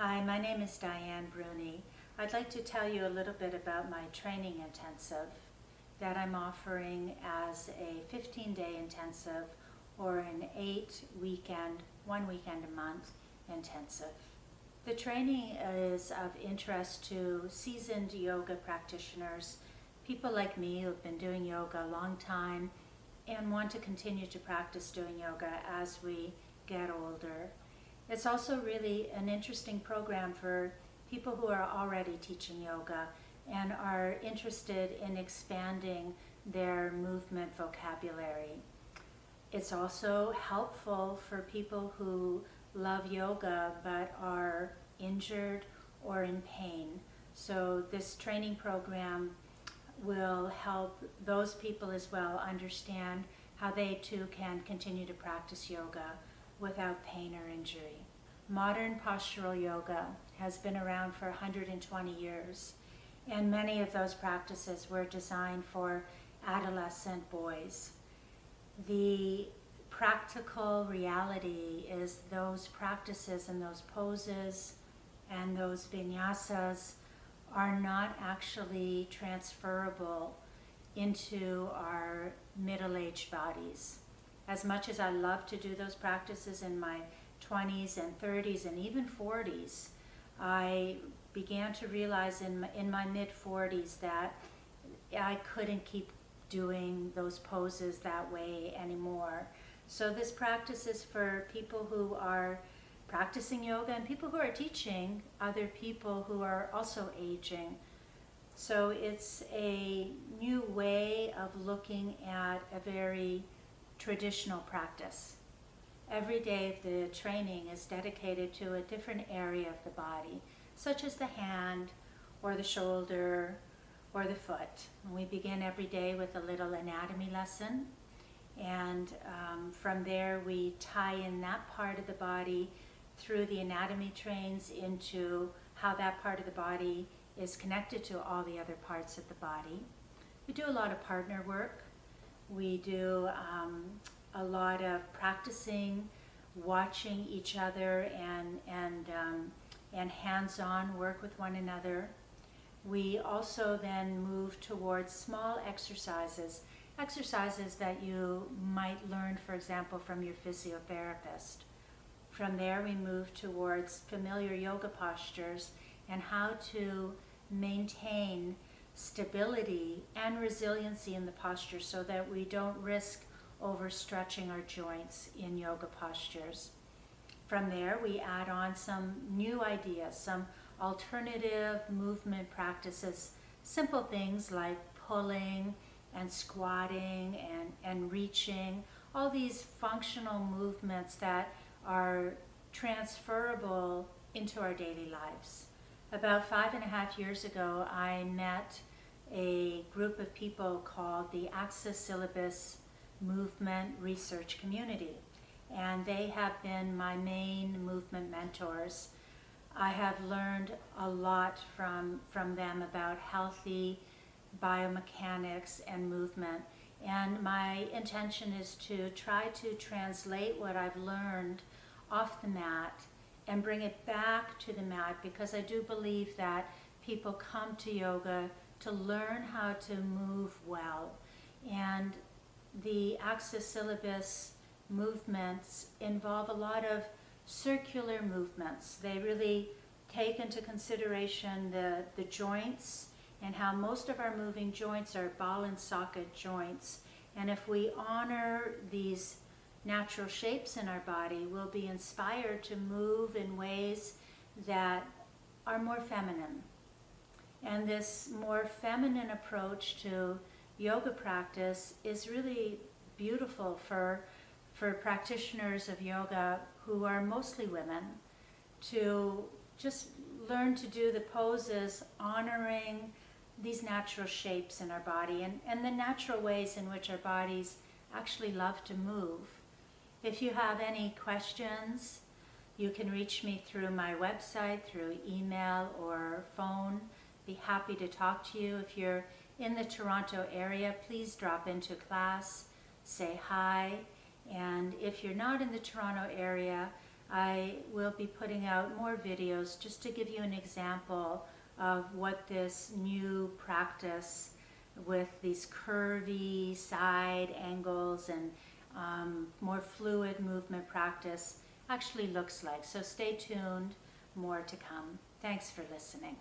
Hi, my name is Diane Bruni. I'd like to tell you a little bit about my training intensive that I'm offering as a 15-day intensive or an 8-weekend, 1 weekend a month intensive. The training is of interest to seasoned yoga practitioners, people like me who've been doing yoga a long time and want to continue to practice doing yoga as we get older. It's also really an interesting program for people who are already teaching yoga and are interested in expanding their movement vocabulary. It's also helpful for people who love yoga but are injured or in pain. So this training program will help those people as well understand how they too can continue to practice yoga without pain or injury. Modern postural yoga has been around for 120 years, and many of those practices were designed for adolescent boys. The practical reality is those practices and those poses and those vinyasas are not actually transferable into our middle-aged bodies. As much as I love to do those practices in my 20s and 30s and even 40s, I began to realize in my mid-40s that I couldn't keep doing those poses that way anymore. So this practice is for people who are practicing yoga and people who are teaching other people who are also aging. So it's a new way of looking at a very traditional practice. Every day of the training is dedicated to a different area of the body, such as the hand or the shoulder or the foot. We begin every day with a little anatomy lesson, and from there we tie in that part of the body through the anatomy trains into how that part of the body is connected to all the other parts of the body. We do a lot of partner work. We do a lot of practicing, watching each other and hands-on work with one another. We also then move towards small exercises that you might learn, for example, from your physiotherapist. From there we move towards familiar yoga postures and how to maintain stability and resiliency in the posture so that we don't risk overstretching our joints in yoga postures. From there, we add on some new ideas, some alternative movement practices, simple things like pulling and squatting and reaching, all these functional movements that are transferable into our daily lives. About 5.5 years ago, I met a group of people called the Syllabus movement research community, and they have been my main movement mentors. I have learned a lot from them about healthy biomechanics and movement, and my intention is to try to translate what I've learned off the mat and bring it back to the mat, because I do believe that people come to yoga to learn how to move well. And the Axis Syllabus movements involve a lot of circular movements. They really take into consideration the joints and how most of our moving joints are ball and socket joints. And if we honor these natural shapes in our body, we'll be inspired to move in ways that are more feminine. And this more feminine approach to yoga practice is really beautiful for practitioners of yoga who are mostly women, to just learn to do the poses honoring these natural shapes in our body and the natural ways in which our bodies actually love to move. If you have any questions, you can reach me through my website, through email or phone. Be happy to talk to you. If you're in the Toronto area, please drop into class, say hi. And if you're not in the Toronto area, I will be putting out more videos just to give you an example of what this new practice with these curvy side angles and more fluid movement practice actually looks like. So stay tuned, more to come. Thanks for listening.